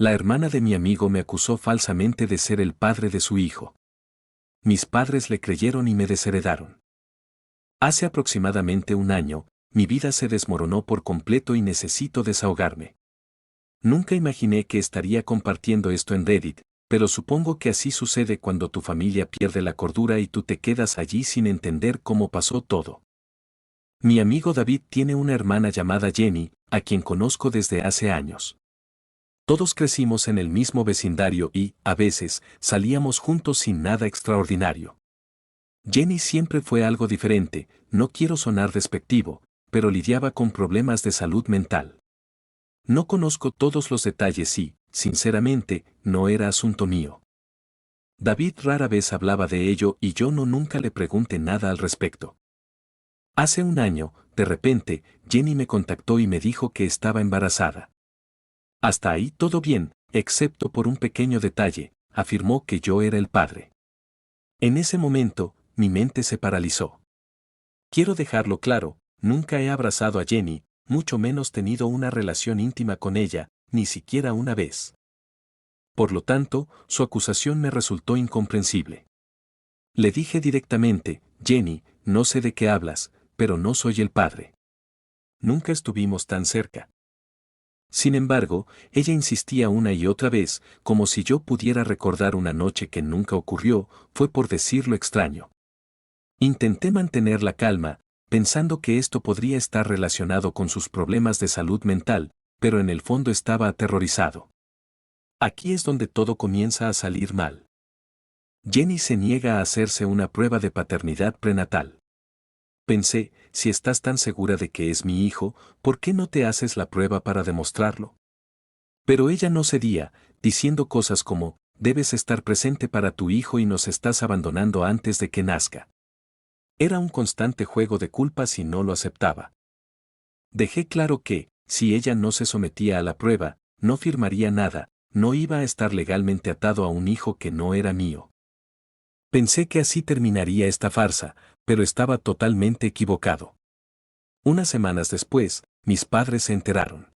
La hermana de mi amigo me acusó falsamente de ser el padre de su hijo. Mis padres le creyeron y me desheredaron. Hace aproximadamente un año, mi vida se desmoronó por completo y necesito desahogarme. Nunca imaginé que estaría compartiendo esto en Reddit, pero supongo que así sucede cuando tu familia pierde la cordura y tú te quedas allí sin entender cómo pasó todo. Mi amigo David tiene una hermana llamada Jenny, a quien conozco desde hace años. Todos crecimos en el mismo vecindario y, a veces, salíamos juntos sin nada extraordinario. Jenny siempre fue algo diferente, no quiero sonar despectivo, pero lidiaba con problemas de salud mental. No conozco todos los detalles y, sinceramente, no era asunto mío. David rara vez hablaba de ello y yo nunca le pregunté nada al respecto. Hace un año, de repente, Jenny me contactó y me dijo que estaba embarazada. Hasta ahí todo bien, excepto por un pequeño detalle, afirmó que yo era el padre. En ese momento, mi mente se paralizó. Quiero dejarlo claro, nunca he abrazado a Jenny, mucho menos tenido una relación íntima con ella, ni siquiera una vez. Por lo tanto, su acusación me resultó incomprensible. Le dije directamente, Jenny, no sé de qué hablas, pero no soy el padre. Nunca estuvimos tan cerca. Sin embargo, ella insistía una y otra vez, como si yo pudiera recordar una noche que nunca ocurrió, fue por decirlo extraño. Intenté mantener la calma, pensando que esto podría estar relacionado con sus problemas de salud mental, pero en el fondo estaba aterrorizado. Aquí es donde todo comienza a salir mal. Jenny se niega a hacerse una prueba de paternidad prenatal. Pensé, si estás tan segura de que es mi hijo, ¿por qué no te haces la prueba para demostrarlo? Pero ella no cedía, diciendo cosas como, debes estar presente para tu hijo y nos estás abandonando antes de que nazca. Era un constante juego de culpas y no lo aceptaba. Dejé claro que, si ella no se sometía a la prueba, no firmaría nada, no iba a estar legalmente atado a un hijo que no era mío. Pensé que así terminaría esta farsa, pero estaba totalmente equivocado. Unas semanas después, mis padres se enteraron.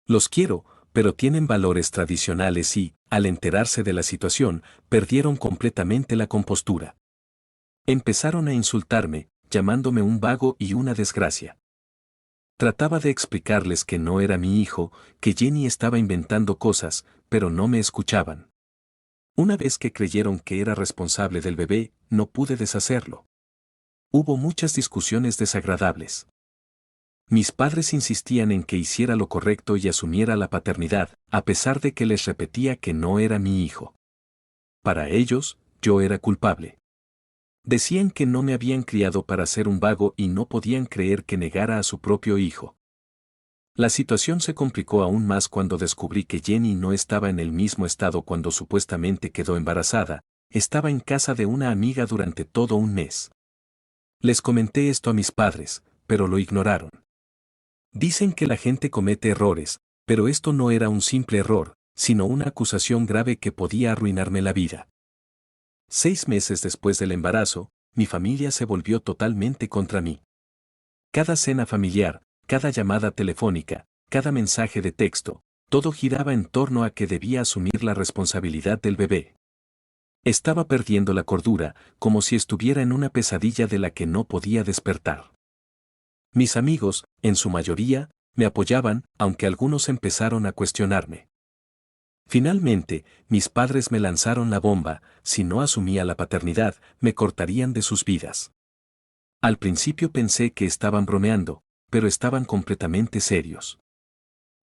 Los quiero, pero tienen valores tradicionales y, al enterarse de la situación, perdieron completamente la compostura. Empezaron a insultarme, llamándome un vago y una desgracia. Trataba de explicarles que no era mi hijo, que Jenny estaba inventando cosas, pero no me escuchaban. Una vez que creyeron que era responsable del bebé, no pude deshacerlo. Hubo muchas discusiones desagradables. Mis padres insistían en que hiciera lo correcto y asumiera la paternidad, a pesar de que les repetía que no era mi hijo. Para ellos, yo era culpable. Decían que no me habían criado para ser un vago y no podían creer que negara a su propio hijo. La situación se complicó aún más cuando descubrí que Jenny no estaba en el mismo estado cuando supuestamente quedó embarazada, estaba en casa de una amiga durante todo un mes. Les comenté esto a mis padres, pero lo ignoraron. Dicen que la gente comete errores, pero esto no era un simple error, sino una acusación grave que podía arruinarme la vida. 6 meses después del embarazo, mi familia se volvió totalmente contra mí. Cada cena familiar, cada llamada telefónica, cada mensaje de texto, todo giraba en torno a que debía asumir la responsabilidad del bebé. Estaba perdiendo la cordura, como si estuviera en una pesadilla de la que no podía despertar. Mis amigos, en su mayoría, me apoyaban, aunque algunos empezaron a cuestionarme. Finalmente, mis padres me lanzaron la bomba, si no asumía la paternidad, me cortarían de sus vidas. Al principio pensé que estaban bromeando, pero estaban completamente serios.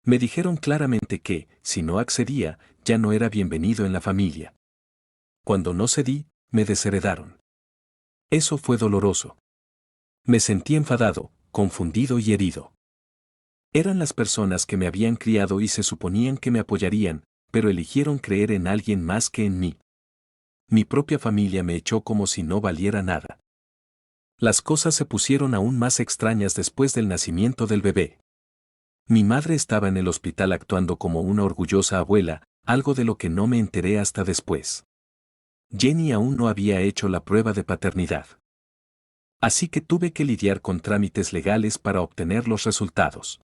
Me dijeron claramente que, si no accedía, ya no era bienvenido en la familia. Cuando no cedí, me desheredaron. Eso fue doloroso. Me sentí enfadado, confundido y herido. Eran las personas que me habían criado y se suponían que me apoyarían, pero eligieron creer en alguien más que en mí. Mi propia familia me echó como si no valiera nada. Las cosas se pusieron aún más extrañas después del nacimiento del bebé. Mi madre estaba en el hospital actuando como una orgullosa abuela, algo de lo que no me enteré hasta después. Jenny aún no había hecho la prueba de paternidad. Así que tuve que lidiar con trámites legales para obtener los resultados.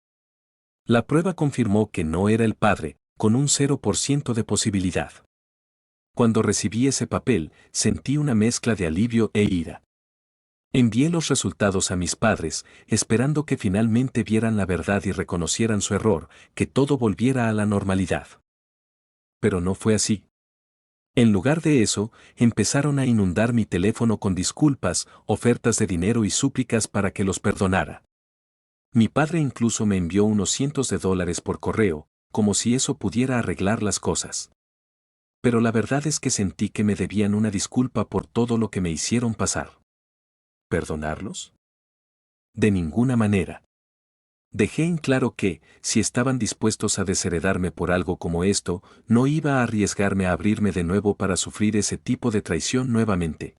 La prueba confirmó que no era el padre, con un 0% de posibilidad. Cuando recibí ese papel, sentí una mezcla de alivio e ira. Envié los resultados a mis padres, esperando que finalmente vieran la verdad y reconocieran su error, que todo volviera a la normalidad. Pero no fue así. En lugar de eso, empezaron a inundar mi teléfono con disculpas, ofertas de dinero y súplicas para que los perdonara. Mi padre incluso me envió unos cientos de dólares por correo, como si eso pudiera arreglar las cosas. Pero la verdad es que sentí que me debían una disculpa por todo lo que me hicieron pasar. ¿Perdonarlos? De ninguna manera. Dejé en claro que, si estaban dispuestos a desheredarme por algo como esto, no iba a arriesgarme a abrirme de nuevo para sufrir ese tipo de traición nuevamente.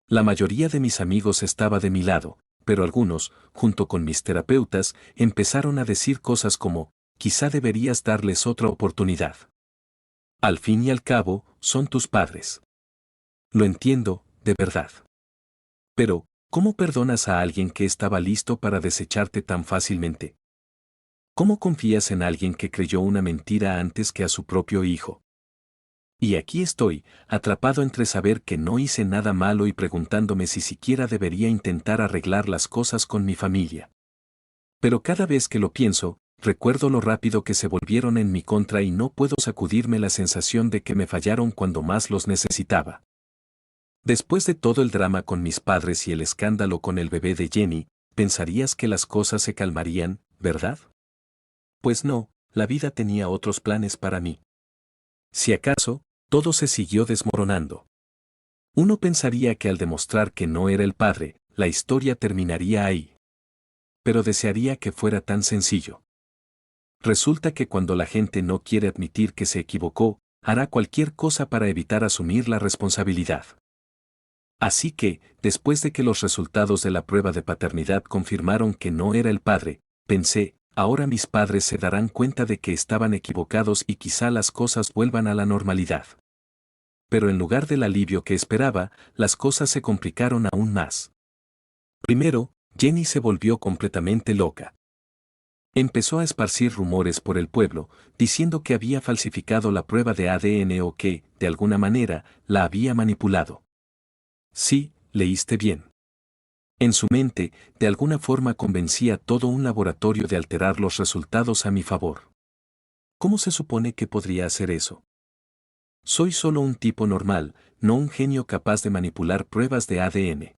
La mayoría de mis amigos estaba de mi lado, pero algunos, junto con mis terapeutas, empezaron a decir cosas como, quizá deberías darles otra oportunidad. Al fin y al cabo, son tus padres. Lo entiendo, de verdad. Pero, ¿cómo perdonas a alguien que estaba listo para desecharte tan fácilmente? ¿Cómo confías en alguien que creyó una mentira antes que a su propio hijo? Y aquí estoy, atrapado entre saber que no hice nada malo y preguntándome si siquiera debería intentar arreglar las cosas con mi familia. Pero cada vez que lo pienso, recuerdo lo rápido que se volvieron en mi contra y no puedo sacudirme la sensación de que me fallaron cuando más los necesitaba. Después de todo el drama con mis padres y el escándalo con el bebé de Jenny, pensarías que las cosas se calmarían, ¿verdad? Pues no, la vida tenía otros planes para mí. Si acaso, todo se siguió desmoronando. Uno pensaría que al demostrar que no era el padre, la historia terminaría ahí. Pero desearía que fuera tan sencillo. Resulta que cuando la gente no quiere admitir que se equivocó, hará cualquier cosa para evitar asumir la responsabilidad. Así que, después de que los resultados de la prueba de paternidad confirmaron que no era el padre, pensé, ahora mis padres se darán cuenta de que estaban equivocados y quizá las cosas vuelvan a la normalidad. Pero en lugar del alivio que esperaba, las cosas se complicaron aún más. Primero, Jenny se volvió completamente loca. Empezó a esparcir rumores por el pueblo, diciendo que había falsificado la prueba de ADN o que, de alguna manera, la había manipulado. Sí, leíste bien. En su mente, de alguna forma convencía todo un laboratorio de alterar los resultados a mi favor. ¿Cómo se supone que podría hacer eso? Soy solo un tipo normal, no un genio capaz de manipular pruebas de ADN.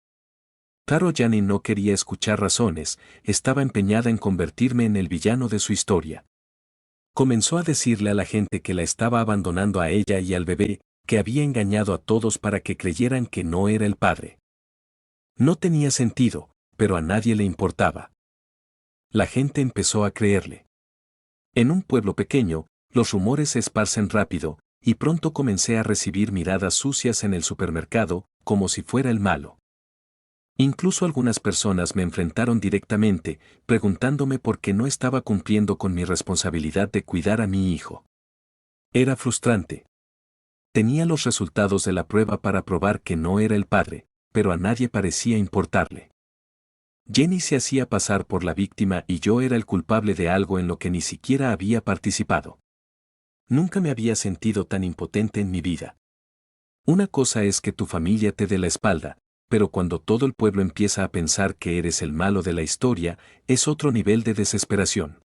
Claro, Jenny no quería escuchar razones, estaba empeñada en convertirme en el villano de su historia. Comenzó a decirle a la gente que la estaba abandonando a ella y al bebé, que había engañado a todos para que creyeran que no era el padre. No tenía sentido, pero a nadie le importaba. La gente empezó a creerle. En un pueblo pequeño, los rumores se esparcen rápido, y pronto comencé a recibir miradas sucias en el supermercado, como si fuera el malo. Incluso algunas personas me enfrentaron directamente, preguntándome por qué no estaba cumpliendo con mi responsabilidad de cuidar a mi hijo. Era frustrante. Tenía los resultados de la prueba para probar que no era el padre, pero a nadie parecía importarle. Jenny se hacía pasar por la víctima y yo era el culpable de algo en lo que ni siquiera había participado. Nunca me había sentido tan impotente en mi vida. Una cosa es que tu familia te dé la espalda, pero cuando todo el pueblo empieza a pensar que eres el malo de la historia, es otro nivel de desesperación.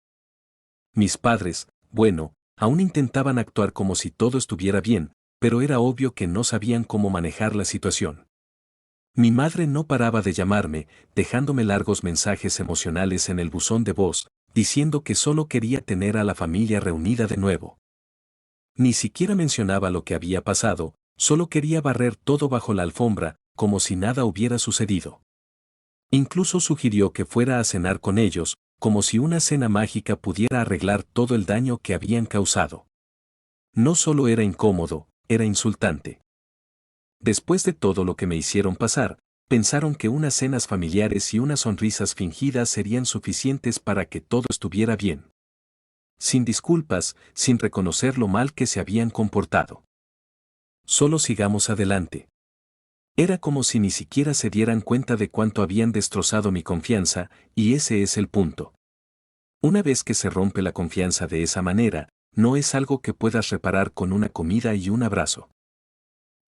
Mis padres, bueno, aún intentaban actuar como si todo estuviera bien, pero era obvio que no sabían cómo manejar la situación. Mi madre no paraba de llamarme, dejándome largos mensajes emocionales en el buzón de voz, diciendo que solo quería tener a la familia reunida de nuevo. Ni siquiera mencionaba lo que había pasado, solo quería barrer todo bajo la alfombra, como si nada hubiera sucedido. Incluso sugirió que fuera a cenar con ellos, como si una cena mágica pudiera arreglar todo el daño que habían causado. No solo era incómodo, era insultante. Después de todo lo que me hicieron pasar, pensaron que unas cenas familiares y unas sonrisas fingidas serían suficientes para que todo estuviera bien. Sin disculpas, sin reconocer lo mal que se habían comportado. Solo sigamos adelante. Era como si ni siquiera se dieran cuenta de cuánto habían destrozado mi confianza, y ese es el punto. Una vez que se rompe la confianza de esa manera, no es algo que puedas reparar con una comida y un abrazo.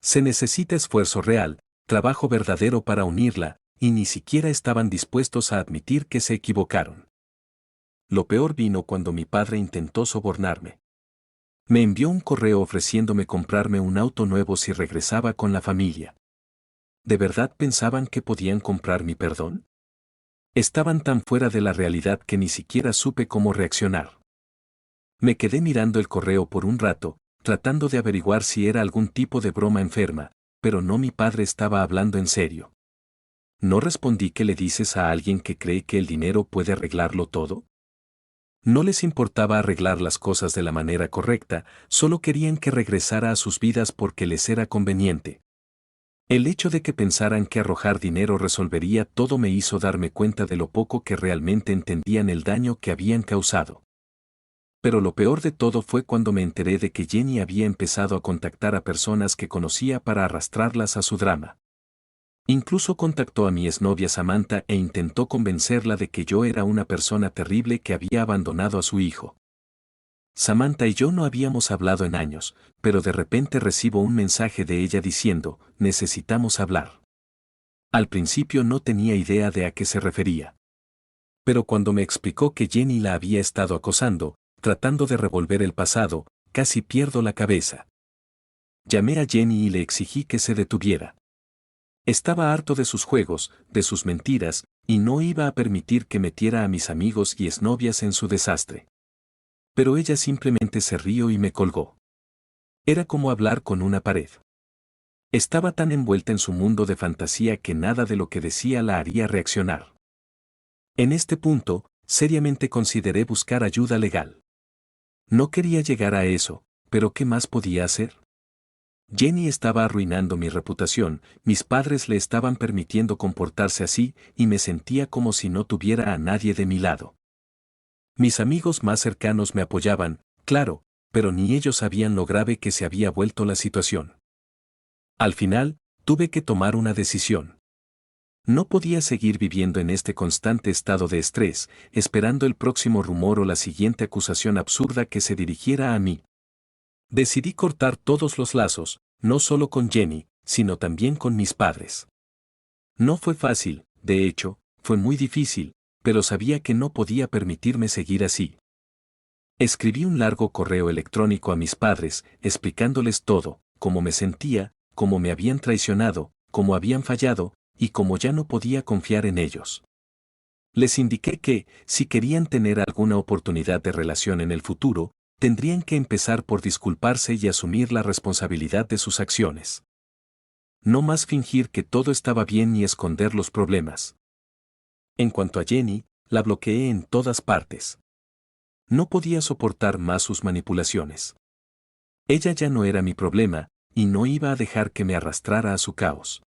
Se necesita esfuerzo real, trabajo verdadero para unirla, y ni siquiera estaban dispuestos a admitir que se equivocaron. Lo peor vino cuando mi padre intentó sobornarme. Me envió un correo ofreciéndome comprarme un auto nuevo si regresaba con la familia. ¿De verdad pensaban que podían comprar mi perdón? Estaban tan fuera de la realidad que ni siquiera supe cómo reaccionar. Me quedé mirando el correo por un rato, tratando de averiguar si era algún tipo de broma enferma, pero no, mi padre estaba hablando en serio. No respondí. ¿Qué le dices a alguien que cree que el dinero puede arreglarlo todo? No les importaba arreglar las cosas de la manera correcta, solo querían que regresara a sus vidas porque les era conveniente. El hecho de que pensaran que arrojar dinero resolvería todo me hizo darme cuenta de lo poco que realmente entendían el daño que habían causado. Pero lo peor de todo fue cuando me enteré de que Jenny había empezado a contactar a personas que conocía para arrastrarlas a su drama. Incluso contactó a mi exnovia Samantha e intentó convencerla de que yo era una persona terrible que había abandonado a su hijo. Samantha y yo no habíamos hablado en años, pero de repente recibo un mensaje de ella diciendo, necesitamos hablar. Al principio no tenía idea de a qué se refería. Pero cuando me explicó que Jenny la había estado acosando, tratando de revolver el pasado, casi pierdo la cabeza. Llamé a Jenny y le exigí que se detuviera. Estaba harto de sus juegos, de sus mentiras, y no iba a permitir que metiera a mis amigos y exnovias en su desastre. Pero ella simplemente se rió y me colgó. Era como hablar con una pared. Estaba tan envuelta en su mundo de fantasía que nada de lo que decía la haría reaccionar. En este punto, seriamente consideré buscar ayuda legal. No quería llegar a eso, pero ¿qué más podía hacer? Jenny estaba arruinando mi reputación, mis padres le estaban permitiendo comportarse así, y me sentía como si no tuviera a nadie de mi lado. Mis amigos más cercanos me apoyaban, claro, pero ni ellos sabían lo grave que se había vuelto la situación. Al final, tuve que tomar una decisión. No podía seguir viviendo en este constante estado de estrés, esperando el próximo rumor o la siguiente acusación absurda que se dirigiera a mí. Decidí cortar todos los lazos, no solo con Jenny, sino también con mis padres. No fue fácil, de hecho, fue muy difícil, pero sabía que no podía permitirme seguir así. Escribí un largo correo electrónico a mis padres, explicándoles todo, cómo me sentía, cómo me habían traicionado, cómo habían fallado, y cómo ya no podía confiar en ellos. Les indiqué que, si querían tener alguna oportunidad de relación en el futuro, tendrían que empezar por disculparse y asumir la responsabilidad de sus acciones. No más fingir que todo estaba bien ni esconder los problemas. En cuanto a Jenny, la bloqueé en todas partes. No podía soportar más sus manipulaciones. Ella ya no era mi problema, y no iba a dejar que me arrastrara a su caos.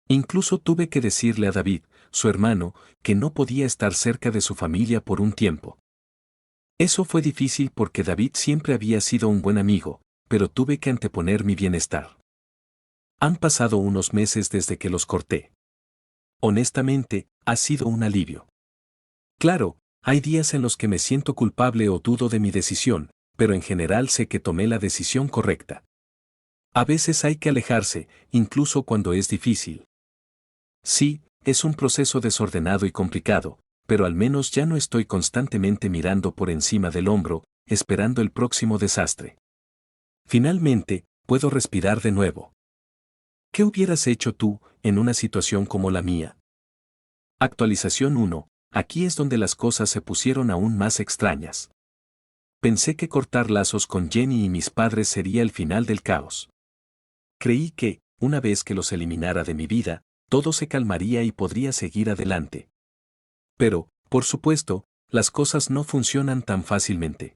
Incluso tuve que decirle a David, su hermano, que no podía estar cerca de su familia por un tiempo. Eso fue difícil porque David siempre había sido un buen amigo, pero tuve que anteponer mi bienestar. Han pasado unos meses desde que los corté. Honestamente, ha sido un alivio. Claro, hay días en los que me siento culpable o dudo de mi decisión, pero en general sé que tomé la decisión correcta. A veces hay que alejarse, incluso cuando es difícil. Sí, es un proceso desordenado y complicado, pero al menos ya no estoy constantemente mirando por encima del hombro, esperando el próximo desastre. Finalmente, puedo respirar de nuevo. ¿Qué hubieras hecho tú, en una situación como la mía? Actualización 1. Aquí es donde las cosas se pusieron aún más extrañas. Pensé que cortar lazos con Jenny y mis padres sería el final del caos. Creí que, una vez que los eliminara de mi vida, todo se calmaría y podría seguir adelante. Pero, por supuesto, las cosas no funcionan tan fácilmente.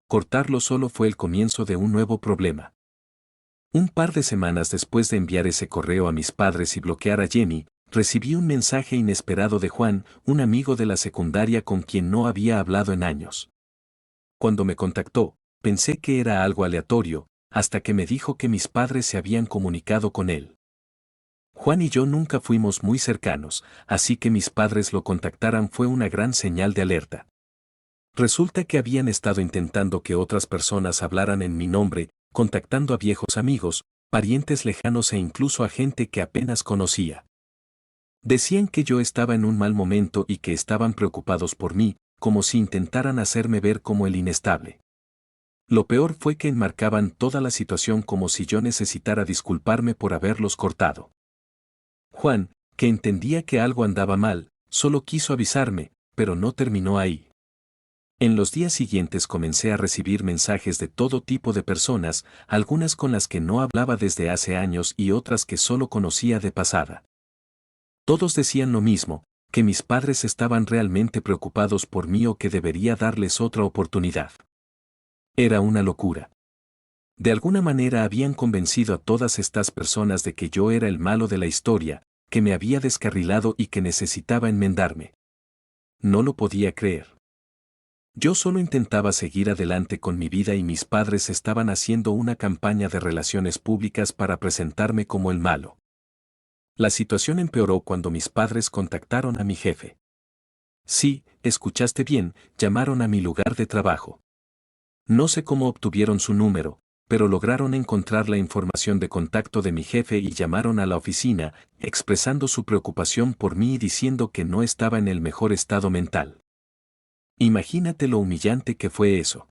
Cortarlo solo fue el comienzo de un nuevo problema. Un par de semanas después de enviar ese correo a mis padres y bloquear a Jenny, recibí un mensaje inesperado de Juan, un amigo de la secundaria con quien no había hablado en años. Cuando me contactó, pensé que era algo aleatorio, hasta que me dijo que mis padres se habían comunicado con él. Juan y yo nunca fuimos muy cercanos, así que mis padres lo contactaran fue una gran señal de alerta. Resulta que habían estado intentando que otras personas hablaran en mi nombre, contactando a viejos amigos, parientes lejanos e incluso a gente que apenas conocía. Decían que yo estaba en un mal momento y que estaban preocupados por mí, como si intentaran hacerme ver como el inestable. Lo peor fue que enmarcaban toda la situación como si yo necesitara disculparme por haberlos cortado. Juan, que entendía que algo andaba mal, solo quiso avisarme, pero no terminó ahí. En los días siguientes comencé a recibir mensajes de todo tipo de personas, algunas con las que no hablaba desde hace años y otras que solo conocía de pasada. Todos decían lo mismo, que mis padres estaban realmente preocupados por mí o que debería darles otra oportunidad. Era una locura. De alguna manera habían convencido a todas estas personas de que yo era el malo de la historia, que me había descarrilado y que necesitaba enmendarme. No lo podía creer. Yo solo intentaba seguir adelante con mi vida y mis padres estaban haciendo una campaña de relaciones públicas para presentarme como el malo. La situación empeoró cuando mis padres contactaron a mi jefe. Sí, escuchaste bien, llamaron a mi lugar de trabajo. No sé cómo obtuvieron su número, pero lograron encontrar la información de contacto de mi jefe y llamaron a la oficina, expresando su preocupación por mí y diciendo que no estaba en el mejor estado mental. Imagínate lo humillante que fue eso.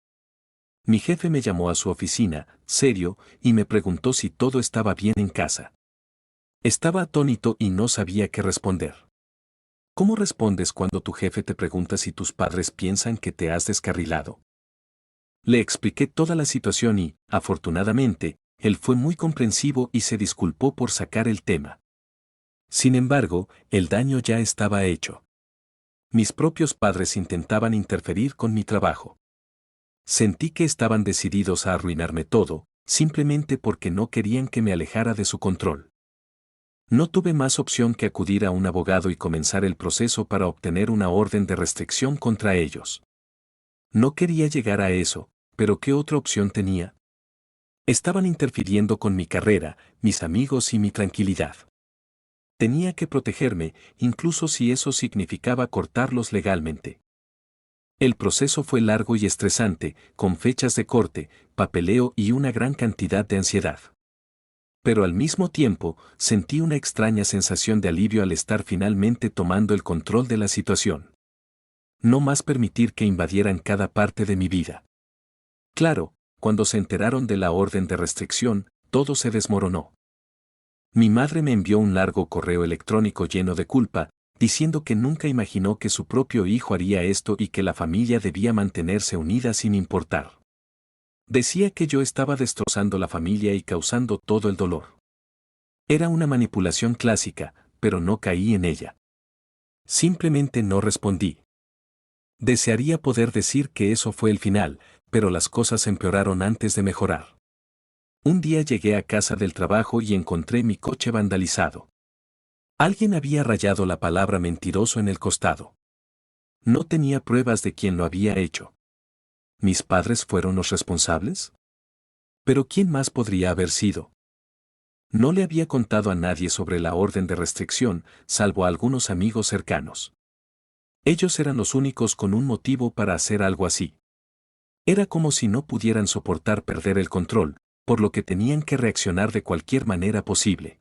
Mi jefe me llamó a su oficina, serio, y me preguntó si todo estaba bien en casa. Estaba atónito y no sabía qué responder. ¿Cómo respondes cuando tu jefe te pregunta si tus padres piensan que te has descarrilado? Le expliqué toda la situación y, afortunadamente, él fue muy comprensivo y se disculpó por sacar el tema. Sin embargo, el daño ya estaba hecho. Mis propios padres intentaban interferir con mi trabajo. Sentí que estaban decididos a arruinarme todo, simplemente porque no querían que me alejara de su control. No tuve más opción que acudir a un abogado y comenzar el proceso para obtener una orden de restricción contra ellos. No quería llegar a eso, pero ¿qué otra opción tenía? Estaban interfiriendo con mi carrera, mis amigos y mi tranquilidad. Tenía que protegerme, incluso si eso significaba cortarlos legalmente. El proceso fue largo y estresante, con fechas de corte, papeleo y una gran cantidad de ansiedad. Pero al mismo tiempo, sentí una extraña sensación de alivio al estar finalmente tomando el control de la situación. No más permitir que invadieran cada parte de mi vida. Claro, cuando se enteraron de la orden de restricción, todo se desmoronó. Mi madre me envió un largo correo electrónico lleno de culpa, diciendo que nunca imaginó que su propio hijo haría esto y que la familia debía mantenerse unida sin importar. Decía que yo estaba destrozando la familia y causando todo el dolor. Era una manipulación clásica, pero no caí en ella. Simplemente no respondí. Desearía poder decir que eso fue el final, pero las cosas empeoraron antes de mejorar. Un día llegué a casa del trabajo y encontré mi coche vandalizado. Alguien había rayado la palabra mentiroso en el costado. No tenía pruebas de quién lo había hecho. ¿Mis padres fueron los responsables? ¿Pero quién más podría haber sido? No le había contado a nadie sobre la orden de restricción, salvo a algunos amigos cercanos. Ellos eran los únicos con un motivo para hacer algo así. Era como si no pudieran soportar perder el control, por lo que tenían que reaccionar de cualquier manera posible.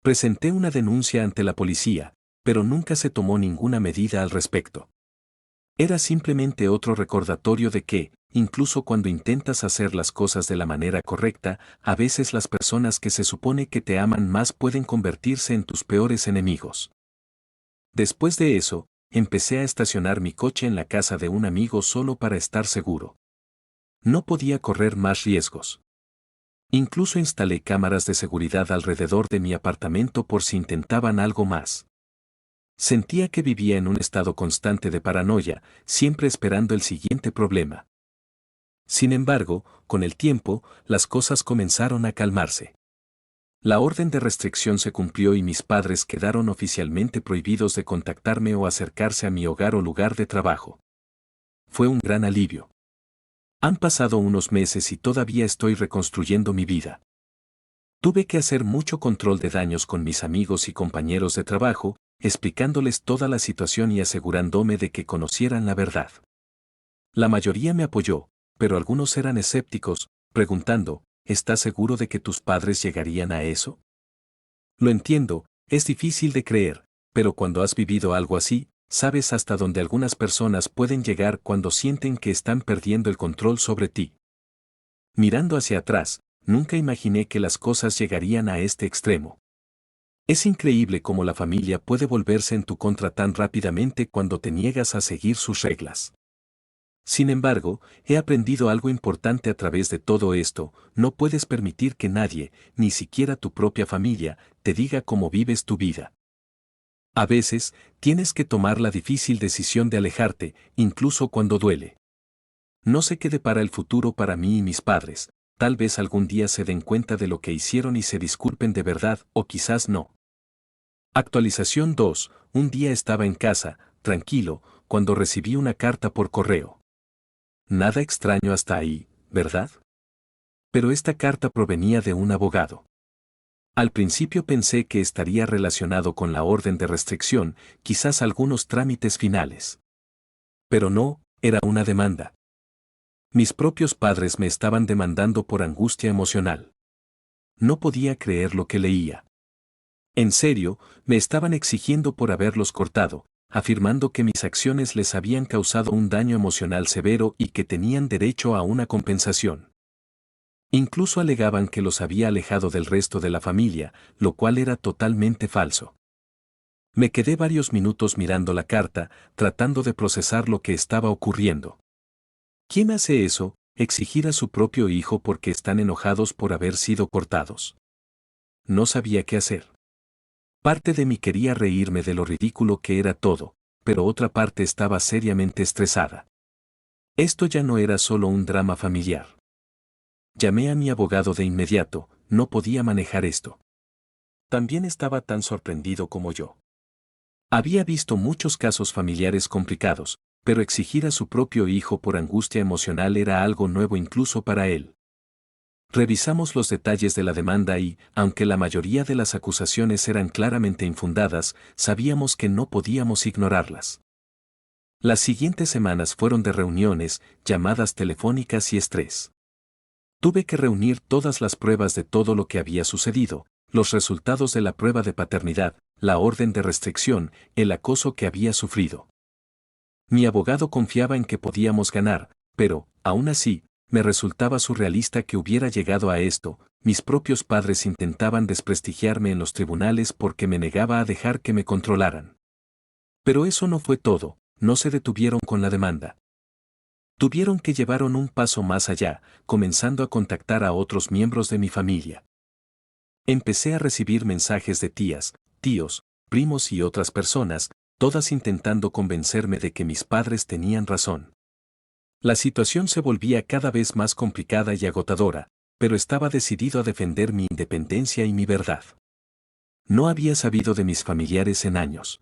Presenté una denuncia ante la policía, pero nunca se tomó ninguna medida al respecto. Era simplemente otro recordatorio de que, incluso cuando intentas hacer las cosas de la manera correcta, a veces las personas que se supone que te aman más pueden convertirse en tus peores enemigos. Después de eso, empecé a estacionar mi coche en la casa de un amigo solo para estar seguro. No podía correr más riesgos. Incluso instalé cámaras de seguridad alrededor de mi apartamento por si intentaban algo más. Sentía que vivía en un estado constante de paranoia, siempre esperando el siguiente problema. Sin embargo, con el tiempo, las cosas comenzaron a calmarse. La orden de restricción se cumplió y mis padres quedaron oficialmente prohibidos de contactarme o acercarse a mi hogar o lugar de trabajo. Fue un gran alivio. Han pasado unos meses y todavía estoy reconstruyendo mi vida. Tuve que hacer mucho control de daños con mis amigos y compañeros de trabajo, explicándoles toda la situación y asegurándome de que conocieran la verdad. La mayoría me apoyó, pero algunos eran escépticos, preguntando, ¿estás seguro de que tus padres llegarían a eso? Lo entiendo, es difícil de creer, pero cuando has vivido algo así, sabes hasta dónde algunas personas pueden llegar cuando sienten que están perdiendo el control sobre ti. Mirando hacia atrás, nunca imaginé que las cosas llegarían a este extremo. Es increíble cómo la familia puede volverse en tu contra tan rápidamente cuando te niegas a seguir sus reglas. Sin embargo, he aprendido algo importante a través de todo esto: no puedes permitir que nadie, ni siquiera tu propia familia, te diga cómo vives tu vida. A veces, tienes que tomar la difícil decisión de alejarte, incluso cuando duele. No sé qué depara el futuro para mí y mis padres, tal vez algún día se den cuenta de lo que hicieron y se disculpen de verdad, o quizás no. Actualización 2. Un día estaba en casa, tranquilo, cuando recibí una carta por correo. Nada extraño hasta ahí, ¿verdad? Pero esta carta provenía de un abogado. Al principio pensé que estaría relacionado con la orden de restricción, quizás algunos trámites finales. Pero no, era una demanda. Mis propios padres me estaban demandando por angustia emocional. No podía creer lo que leía. En serio, me estaban exigiendo por haberlos cortado, afirmando que mis acciones les habían causado un daño emocional severo y que tenían derecho a una compensación. Incluso alegaban que los había alejado del resto de la familia, lo cual era totalmente falso. Me quedé varios minutos mirando la carta, tratando de procesar lo que estaba ocurriendo. ¿Quién hace eso, exigir a su propio hijo porque están enojados por haber sido cortados? No sabía qué hacer. Parte de mí quería reírme de lo ridículo que era todo, pero otra parte estaba seriamente estresada. Esto ya no era solo un drama familiar. Llamé a mi abogado de inmediato, no podía manejar esto. También estaba tan sorprendido como yo. Había visto muchos casos familiares complicados, pero exigir a su propio hijo por angustia emocional era algo nuevo incluso para él. Revisamos los detalles de la demanda y, aunque la mayoría de las acusaciones eran claramente infundadas, sabíamos que no podíamos ignorarlas. Las siguientes semanas fueron de reuniones, llamadas telefónicas y estrés. Tuve que reunir todas las pruebas de todo lo que había sucedido, los resultados de la prueba de paternidad, la orden de restricción, el acoso que había sufrido. Mi abogado confiaba en que podíamos ganar, pero, aún así, me resultaba surrealista que hubiera llegado a esto. Mis propios padres intentaban desprestigiarme en los tribunales porque me negaba a dejar que me controlaran. Pero eso no fue todo, no se detuvieron con la demanda. Tuvieron que llevar un paso más allá, comenzando a contactar a otros miembros de mi familia. Empecé a recibir mensajes de tías, tíos, primos y otras personas, todas intentando convencerme de que mis padres tenían razón. La situación se volvía cada vez más complicada y agotadora, pero estaba decidido a defender mi independencia y mi verdad. No había sabido de mis familiares en años.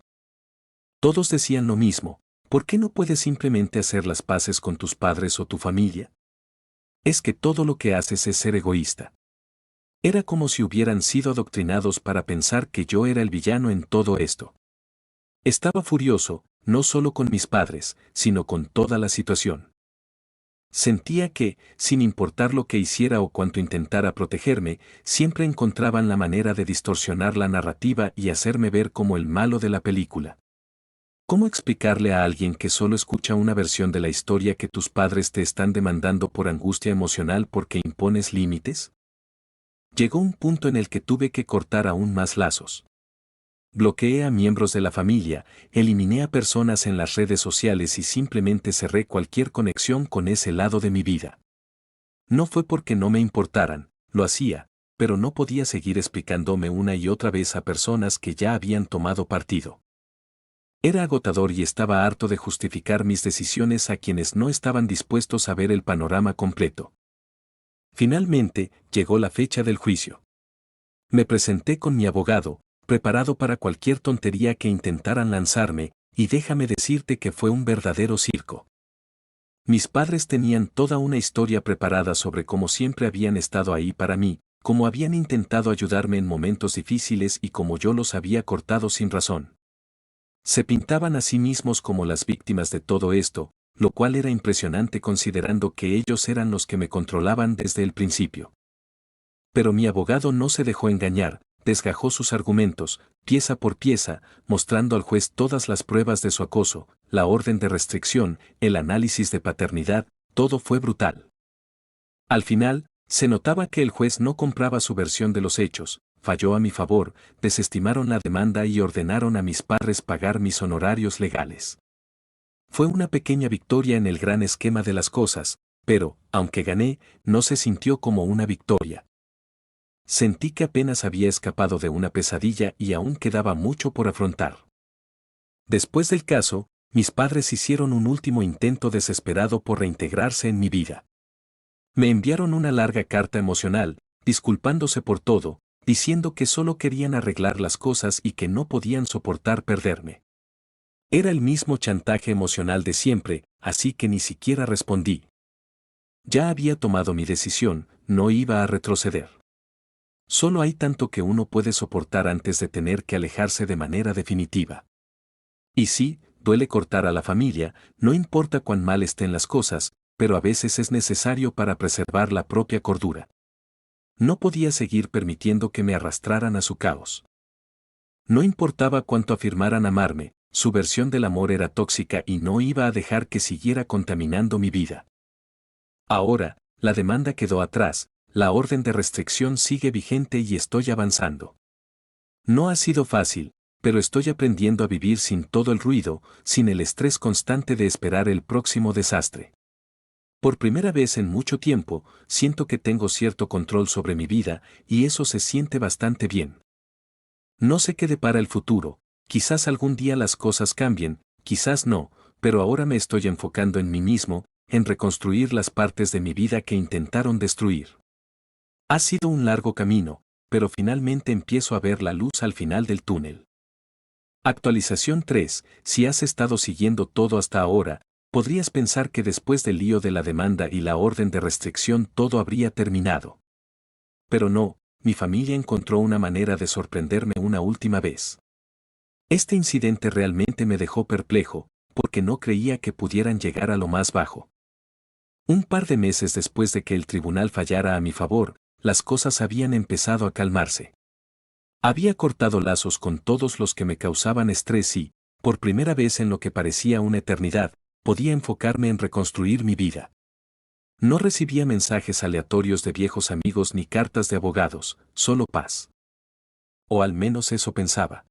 Todos decían lo mismo: ¿por qué no puedes simplemente hacer las paces con tus padres o tu familia? Es que todo lo que haces es ser egoísta. Era como si hubieran sido adoctrinados para pensar que yo era el villano en todo esto. Estaba furioso, no solo con mis padres, sino con toda la situación. Sentía que, sin importar lo que hiciera o cuánto intentara protegerme, siempre encontraban la manera de distorsionar la narrativa y hacerme ver como el malo de la película. ¿Cómo explicarle a alguien que solo escucha una versión de la historia que tus padres te están demandando por angustia emocional porque impones límites? Llegó un punto en el que tuve que cortar aún más lazos. Bloqueé a miembros de la familia, eliminé a personas en las redes sociales y simplemente cerré cualquier conexión con ese lado de mi vida. No fue porque no me importaran, lo hacía, pero no podía seguir explicándome una y otra vez a personas que ya habían tomado partido. Era agotador y estaba harto de justificar mis decisiones a quienes no estaban dispuestos a ver el panorama completo. Finalmente, llegó la fecha del juicio. Me presenté con mi abogado, preparado para cualquier tontería que intentaran lanzarme, y déjame decirte que fue un verdadero circo. Mis padres tenían toda una historia preparada sobre cómo siempre habían estado ahí para mí, cómo habían intentado ayudarme en momentos difíciles y cómo yo los había cortado sin razón. Se pintaban a sí mismos como las víctimas de todo esto, lo cual era impresionante considerando que ellos eran los que me controlaban desde el principio. Pero mi abogado no se dejó engañar, desgajó sus argumentos, pieza por pieza, mostrando al juez todas las pruebas de su acoso, la orden de restricción, el análisis de paternidad, todo fue brutal. Al final, se notaba que el juez no compraba su versión de los hechos, falló a mi favor, desestimaron la demanda y ordenaron a mis padres pagar mis honorarios legales. Fue una pequeña victoria en el gran esquema de las cosas, pero, aunque gané, no se sintió como una victoria. Sentí que apenas había escapado de una pesadilla y aún quedaba mucho por afrontar. Después del caso, mis padres hicieron un último intento desesperado por reintegrarse en mi vida. Me enviaron una larga carta emocional, disculpándose por todo, diciendo que solo querían arreglar las cosas y que no podían soportar perderme. Era el mismo chantaje emocional de siempre, así que ni siquiera respondí. Ya había tomado mi decisión, no iba a retroceder. Solo hay tanto que uno puede soportar antes de tener que alejarse de manera definitiva. Y sí, duele cortar a la familia, no importa cuán mal estén las cosas, pero a veces es necesario para preservar la propia cordura. No podía seguir permitiendo que me arrastraran a su caos. No importaba cuánto afirmaran amarme, su versión del amor era tóxica y no iba a dejar que siguiera contaminando mi vida. Ahora, la demanda quedó atrás, la orden de restricción sigue vigente y estoy avanzando. No ha sido fácil, pero estoy aprendiendo a vivir sin todo el ruido, sin el estrés constante de esperar el próximo desastre. Por primera vez en mucho tiempo, siento que tengo cierto control sobre mi vida, y eso se siente bastante bien. No sé qué depara el futuro, quizás algún día las cosas cambien, quizás no, pero ahora me estoy enfocando en mí mismo, en reconstruir las partes de mi vida que intentaron destruir. Ha sido un largo camino, pero finalmente empiezo a ver la luz al final del túnel. Actualización 3. Si has estado siguiendo todo hasta ahora, podrías pensar que después del lío de la demanda y la orden de restricción todo habría terminado. Pero no, mi familia encontró una manera de sorprenderme una última vez. Este incidente realmente me dejó perplejo, porque no creía que pudieran llegar a lo más bajo. Un par de meses después de que el tribunal fallara a mi favor, las cosas habían empezado a calmarse. Había cortado lazos con todos los que me causaban estrés y, por primera vez en lo que parecía una eternidad, podía enfocarme en reconstruir mi vida. No recibía mensajes aleatorios de viejos amigos ni cartas de abogados, solo paz. O al menos eso pensaba.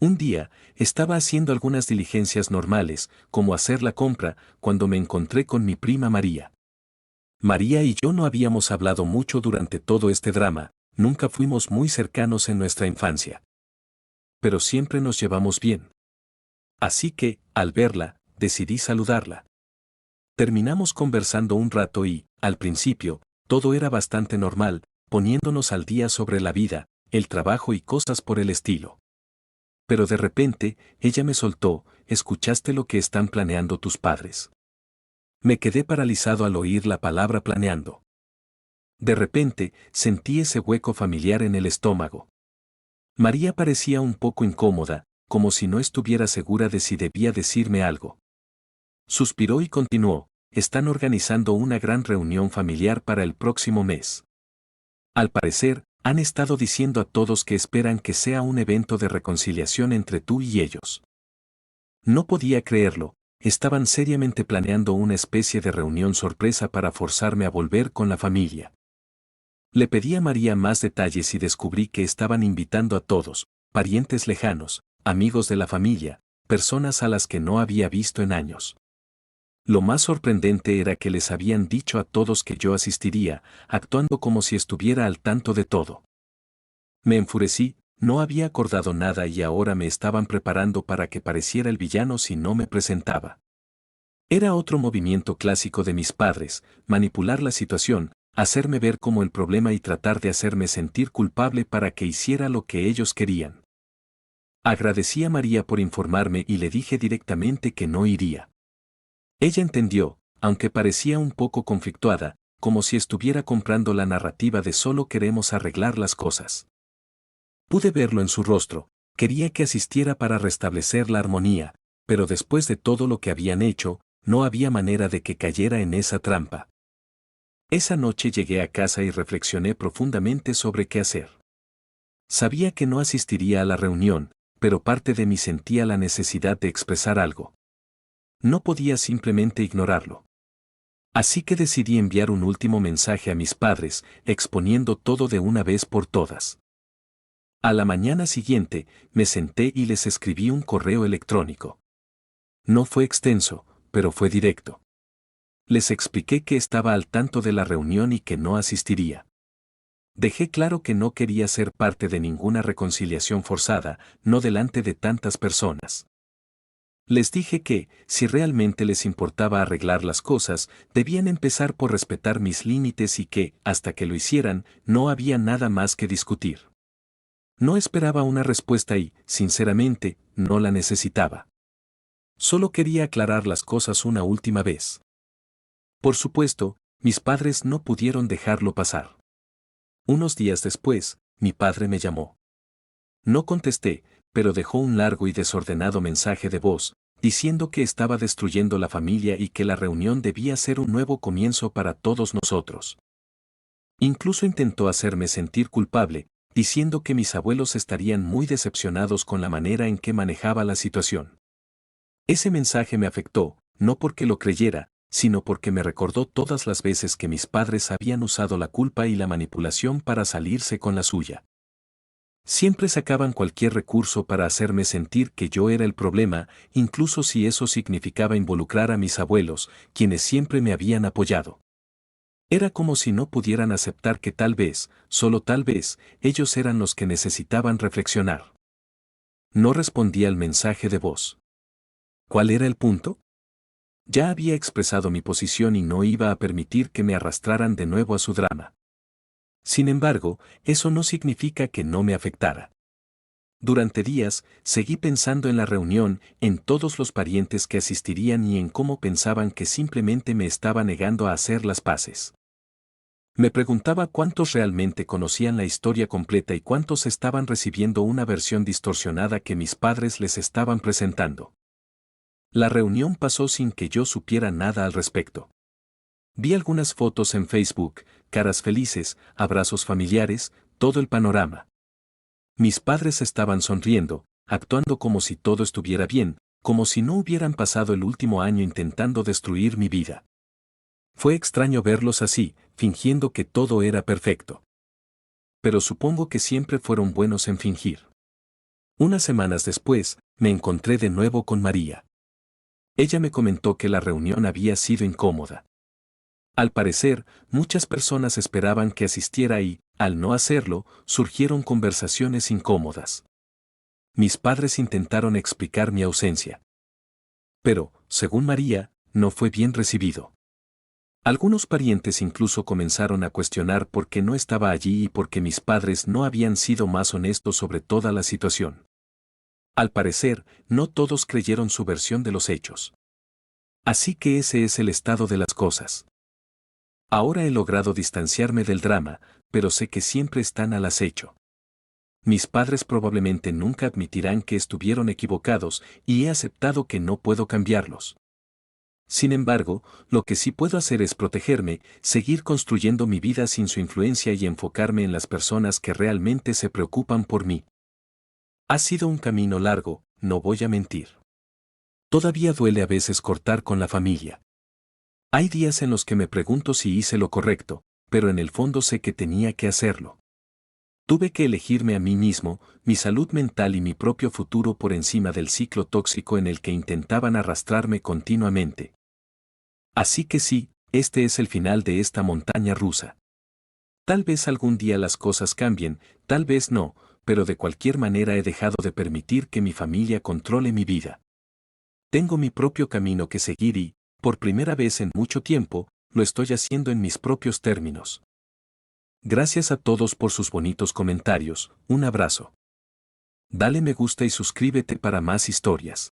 Un día, estaba haciendo algunas diligencias normales, como hacer la compra, cuando me encontré con mi prima María. María y yo no habíamos hablado mucho durante todo este drama, nunca fuimos muy cercanos en nuestra infancia. Pero siempre nos llevamos bien. Así que, al verla, decidí saludarla. Terminamos conversando un rato y, al principio, todo era bastante normal, poniéndonos al día sobre la vida, el trabajo y cosas por el estilo. Pero de repente, ella me soltó, ¿escuchaste lo que están planeando tus padres? Me quedé paralizado al oír la palabra planeando. De repente, sentí ese hueco familiar en el estómago. María parecía un poco incómoda, como si no estuviera segura de si debía decirme algo. Suspiró y continuó, están organizando una gran reunión familiar para el próximo mes. Al parecer, han estado diciendo a todos que esperan que sea un evento de reconciliación entre tú y ellos. No podía creerlo. Estaban seriamente planeando una especie de reunión sorpresa para forzarme a volver con la familia. Le pedí a María más detalles y descubrí que estaban invitando a todos, parientes lejanos, amigos de la familia, personas a las que no había visto en años. Lo más sorprendente era que les habían dicho a todos que yo asistiría, actuando como si estuviera al tanto de todo. Me enfurecí, no había acordado nada y ahora me estaban preparando para que pareciera el villano si no me presentaba. Era otro movimiento clásico de mis padres, manipular la situación, hacerme ver como el problema y tratar de hacerme sentir culpable para que hiciera lo que ellos querían. Agradecí a María por informarme y le dije directamente que no iría. Ella entendió, aunque parecía un poco conflictuada, como si estuviera comprando la narrativa de solo queremos arreglar las cosas. Pude verlo en su rostro, quería que asistiera para restablecer la armonía, pero después de todo lo que habían hecho, no había manera de que cayera en esa trampa. Esa noche llegué a casa y reflexioné profundamente sobre qué hacer. Sabía que no asistiría a la reunión, pero parte de mí sentía la necesidad de expresar algo. No podía simplemente ignorarlo. Así que decidí enviar un último mensaje a mis padres, exponiendo todo de una vez por todas. A la mañana siguiente, me senté y les escribí un correo electrónico. No fue extenso, pero fue directo. Les expliqué que estaba al tanto de la reunión y que no asistiría. Dejé claro que no quería ser parte de ninguna reconciliación forzada, no delante de tantas personas. Les dije que, si realmente les importaba arreglar las cosas, debían empezar por respetar mis límites y que, hasta que lo hicieran, no había nada más que discutir. No esperaba una respuesta y, sinceramente, no la necesitaba. Solo quería aclarar las cosas una última vez. Por supuesto, mis padres no pudieron dejarlo pasar. Unos días después, mi padre me llamó. No contesté, pero dejó un largo y desordenado mensaje de voz, diciendo que estaba destruyendo la familia y que la reunión debía ser un nuevo comienzo para todos nosotros. Incluso intentó hacerme sentir culpable, diciendo que mis abuelos estarían muy decepcionados con la manera en que manejaba la situación. Ese mensaje me afectó, no porque lo creyera, sino porque me recordó todas las veces que mis padres habían usado la culpa y la manipulación para salirse con la suya. Siempre sacaban cualquier recurso para hacerme sentir que yo era el problema, incluso si eso significaba involucrar a mis abuelos, quienes siempre me habían apoyado. Era como si no pudieran aceptar que tal vez, solo tal vez, ellos eran los que necesitaban reflexionar. No respondí al mensaje de voz. ¿Cuál era el punto? Ya había expresado mi posición y no iba a permitir que me arrastraran de nuevo a su drama. Sin embargo, eso no significa que no me afectara. Durante días, seguí pensando en la reunión, en todos los parientes que asistirían y en cómo pensaban que simplemente me estaba negando a hacer las paces. Me preguntaba cuántos realmente conocían la historia completa y cuántos estaban recibiendo una versión distorsionada que mis padres les estaban presentando. La reunión pasó sin que yo supiera nada al respecto. Vi algunas fotos en Facebook, caras felices, abrazos familiares, todo el panorama. Mis padres estaban sonriendo, actuando como si todo estuviera bien, como si no hubieran pasado el último año intentando destruir mi vida. Fue extraño verlos así, fingiendo que todo era perfecto. Pero supongo que siempre fueron buenos en fingir. Unas semanas después, me encontré de nuevo con María. Ella me comentó que la reunión había sido incómoda. Al parecer, muchas personas esperaban que asistiera y, al no hacerlo, surgieron conversaciones incómodas. Mis padres intentaron explicar mi ausencia. Pero, según María, no fue bien recibido. Algunos parientes incluso comenzaron a cuestionar por qué no estaba allí y por qué mis padres no habían sido más honestos sobre toda la situación. Al parecer, no todos creyeron su versión de los hechos. Así que ese es el estado de las cosas. Ahora he logrado distanciarme del drama, pero sé que siempre están al acecho. Mis padres probablemente nunca admitirán que estuvieron equivocados y he aceptado que no puedo cambiarlos. Sin embargo, lo que sí puedo hacer es protegerme, seguir construyendo mi vida sin su influencia y enfocarme en las personas que realmente se preocupan por mí. Ha sido un camino largo, no voy a mentir. Todavía duele a veces cortar con la familia. Hay días en los que me pregunto si hice lo correcto, pero en el fondo sé que tenía que hacerlo. Tuve que elegirme a mí mismo, mi salud mental y mi propio futuro por encima del ciclo tóxico en el que intentaban arrastrarme continuamente. Así que sí, este es el final de esta montaña rusa. Tal vez algún día las cosas cambien, tal vez no, pero de cualquier manera he dejado de permitir que mi familia controle mi vida. Tengo mi propio camino que seguir y, por primera vez en mucho tiempo, lo estoy haciendo en mis propios términos. Gracias a todos por sus bonitos comentarios, un abrazo. Dale me gusta y suscríbete para más historias.